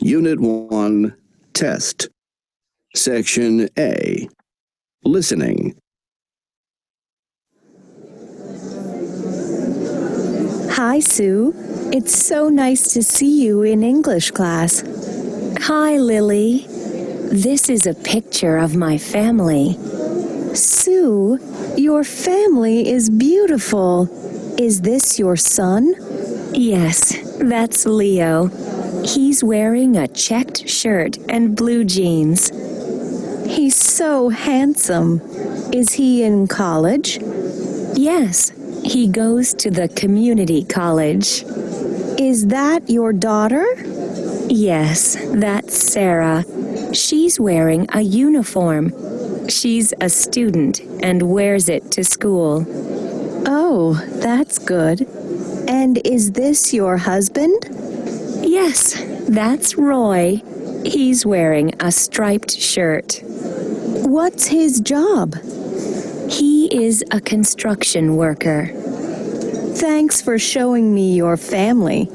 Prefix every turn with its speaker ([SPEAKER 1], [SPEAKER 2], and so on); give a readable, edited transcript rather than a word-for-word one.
[SPEAKER 1] Unit 1, Test. Section A. Listening.
[SPEAKER 2] Hi, Sue. It's so nice to see you in English class. Hi, Lily. This is a picture of my family. Sue, your family is beautiful. Is this your son? Yes, that's Leo. He's wearing a checked shirt and blue jeans. He's so handsome. Is he in college? Yes, he goes to the community college. Is that your daughter? Yes, that's Sarah. She's wearing a uniform. She's a student and wears it to school. Oh, that's good. And is this your husband? Yes, that's Roy. He's wearing a striped shirt. What's his job? He is a construction worker. Thanks for showing me your family.